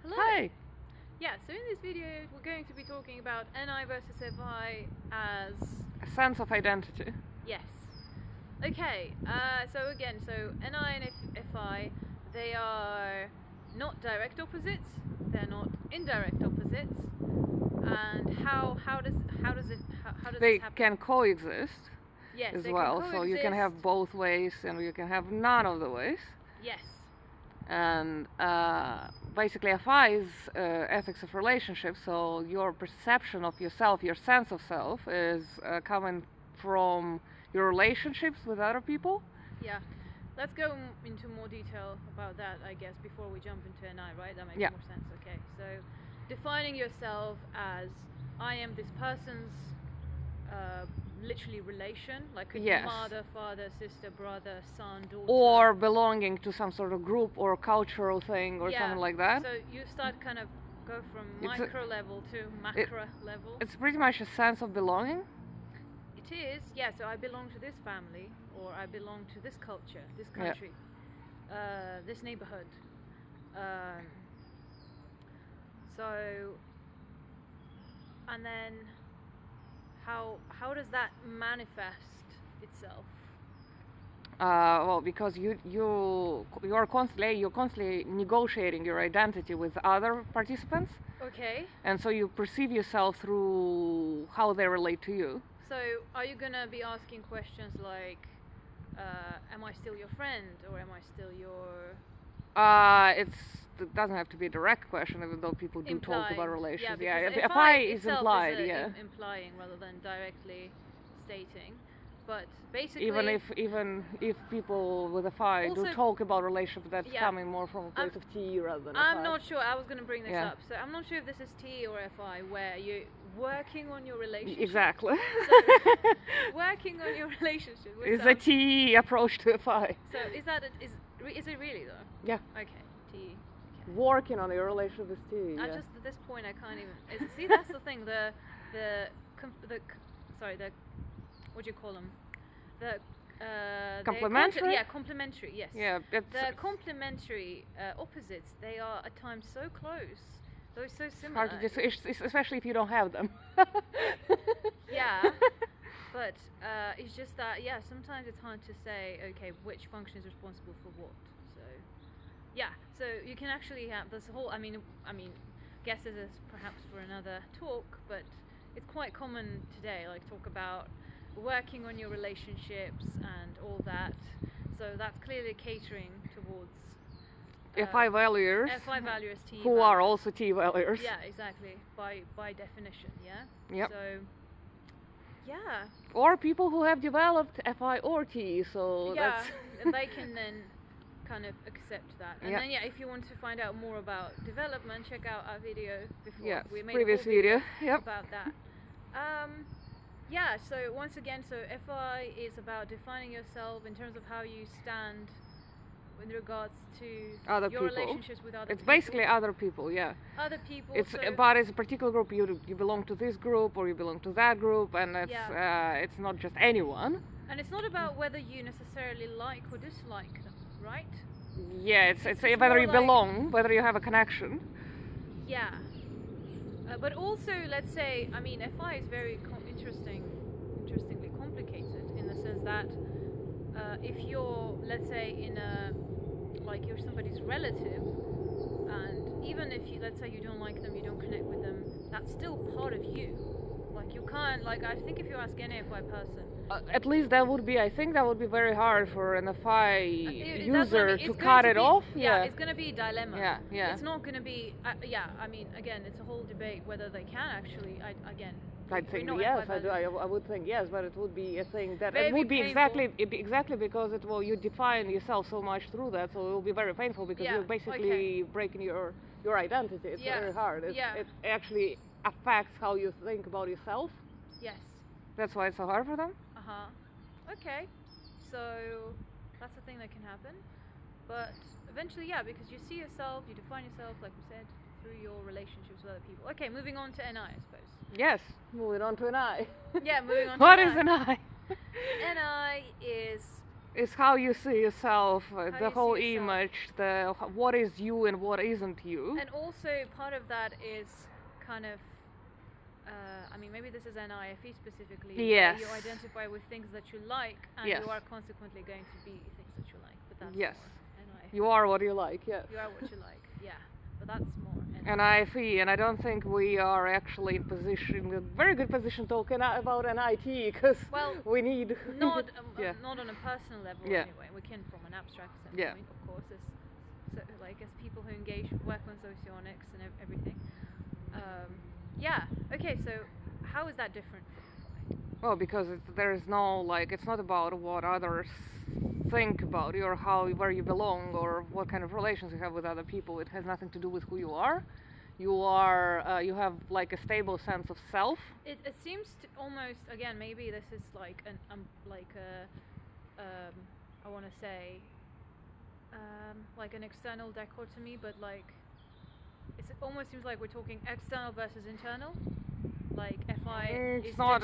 Hello! Hi! Yeah, so in this video we're going to be talking about NI versus FI as... A sense of identity. Yes. Okay, so NI and FI, they are not direct opposites, they're not indirect opposites, and how does They this happen? can coexist Yes, as they well, can so you can have both ways and you can have none of the ways. Yes. And basically FI is ethics of relationships, so your perception of yourself, your sense of self is coming from your relationships with other people. Yeah. Let's go into more detail about that, I guess, before we jump into NI, right? That makes more sense. Okay, so defining yourself as I am this person's literally relation, like could be mother, father, sister, brother, son, daughter. Or belonging to some sort of group or cultural thing or something like that. So you start kind of go from micro level to macro level. It's pretty much a sense of belonging. It is, yeah, so I belong to this family, or I belong to this culture, this country, this neighborhood. And then how does that manifest itself? Well, because you're constantly negotiating your identity with other participants. Okay. And so you perceive yourself through how they relate to you. So are you gonna be asking questions like, am I still your friend, or am I still your... It doesn't have to be a direct question, even though people do talk about relations. Yeah, FI is implied, implying rather than directly stating. But basically, even if people with FI do talk about relationships, that's coming more from a place of T rather than I'm FI. not sure. I was going to bring this up. So I'm not sure if this is T or FI, where you're working on your relationship. Exactly. So, working on your relationship with is a T approach to FI. So is it really though? Yeah. Okay. T. Okay. Working on your relationship with T. Just at this point, I can't even. See, that's the thing. What do you call them? Complementary? Complementary, yes. Yeah, the complementary opposites, they are at times so close. They're so similar. Hard to especially if you don't have them. Yeah, but it's just that, sometimes it's hard to say, okay, which function is responsible for what. So, so you can actually have this whole, I mean, guess this is perhaps for another talk, but it's quite common today, like talk about working on your relationships and all that. So that's clearly catering towards FI valuers, T who are also T valuers. Yeah, exactly. By definition, yeah. Yep. So, yeah. Or people who have developed FI or T. So that's and they can then kind of accept that. And then if you want to find out more about development, check out our video before. Yes, we made previous video. About that. So once again, FI is about defining yourself in terms of how you stand in regards to other your relationships with other people. It's basically other people, Other people. But it's a particular group. You belong to this group or you belong to that group, and it's not just anyone. And it's not about whether you necessarily like or dislike them, right? Yeah, it's whether you belong, whether you have a connection. Yeah. But also, let's say, I mean, FI is very interestingly complicated in the sense that if you're, let's say, you're somebody's relative, and even if let's say you don't like them, you don't connect with them, that's still part of you. Like you can't, I think if you ask any FI person, at least I think that would be very hard for an FI user to cut it off. Yeah, it's going to be a dilemma. Yeah. It's not going to be, I mean, again, it's a whole debate whether they can actually, I'd think yes, I would think yes, but it would be a thing that it would be exactly because you define yourself so much through that, so it will be very painful because you're basically breaking your identity. It's very hard. It actually affects how you think about yourself. Yes. That's why it's so hard for them. Okay. So that's the thing that can happen. But eventually, because you see yourself, you define yourself, like we said, through your relationships with other people. Okay, moving on to NI, I suppose. Yes, moving on to NI. Yeah, moving on to What is NI? NI is It's how you see yourself, the you whole see yourself. image, what is you and what isn't you. And also part of that is kind of, I mean, maybe this is NIFE specifically. Yes. Where you identify with things that you like, and Yes. you are consequently going to be things that you like. But that's Yes. more NIFE. You are what you like, yes. You are what you like, yeah. But that's more NIFE, and I don't think we are actually in a very good position talking about NIT, because Well, we need... not Yeah. not on a personal level Yeah. anyway. We can from an abstract Yeah. standpoint, of course, as people who engage, work on socionics and everything. Yeah. Okay. So how is that different from FI? Well, because there's no, like, it's not about what others think about you or where you belong or what kind of relations you have with other people. It has nothing to do with who you are. You have like a stable sense of self. It seems to almost, again, maybe this is like I want to say like an external dichotomy, but like it almost seems like we're talking external versus internal. Like FI It's not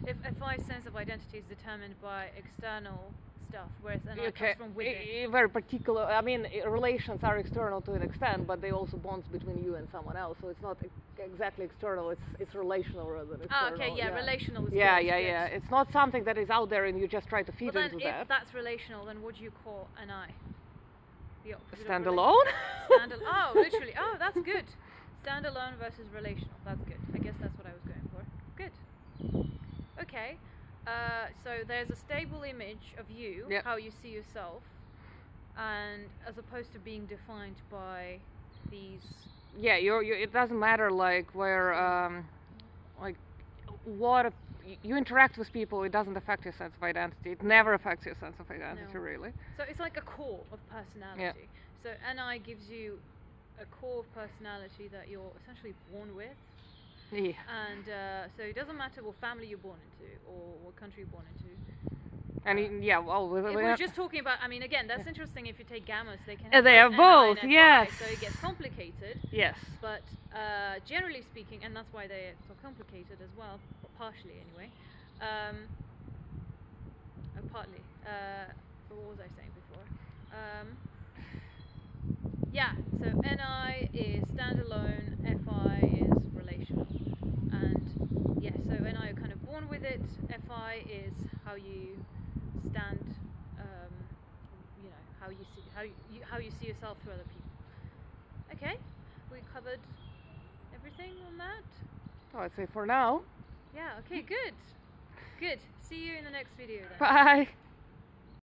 if FI's sense of identity is determined by external stuff, whereas NI comes from within. Very particular. I mean, relations are external to an extent, but they also bonds between you and someone else. So it's not exactly external. It's relational rather than external. Okay, yeah, relational is yeah, good, yeah, good. yeah. It's not something that is out there and you just try to feed Well, then into that. if that's relational, then what do you call NI? The opposite of Standalone? Oh, literally. Oh, that's good. Standalone versus relational. That's good. I guess that's what I was going for. Good. Okay. So there's a stable image of you, Yep. how you see yourself, and as opposed to being defined by these. Yeah, it doesn't matter like where, like what you interact with people. It doesn't affect your sense of identity. It never affects your sense of identity, No. really. So it's like a core of personality. So NI gives you a core of personality that you're essentially born with. Yeah. And so it doesn't matter what family you're born into or what country you're born into. And yeah, well, If we're just talking about, I mean, again, that's interesting. If you take gammas, they can They have have NI both, and FI, yes. So it gets complicated. Yes. But generally speaking, and that's why they're so complicated as well, partially anyway. Partly. What was I saying before? Yeah, so NI is standalone, FI is relational. And yeah, so NI are kind of born with it, FI is how you stand, you know, how you see yourself through other people. Okay, we covered everything on that? Oh, I'd say for now. Yeah, okay, good. Good. See you in the next video then. Bye.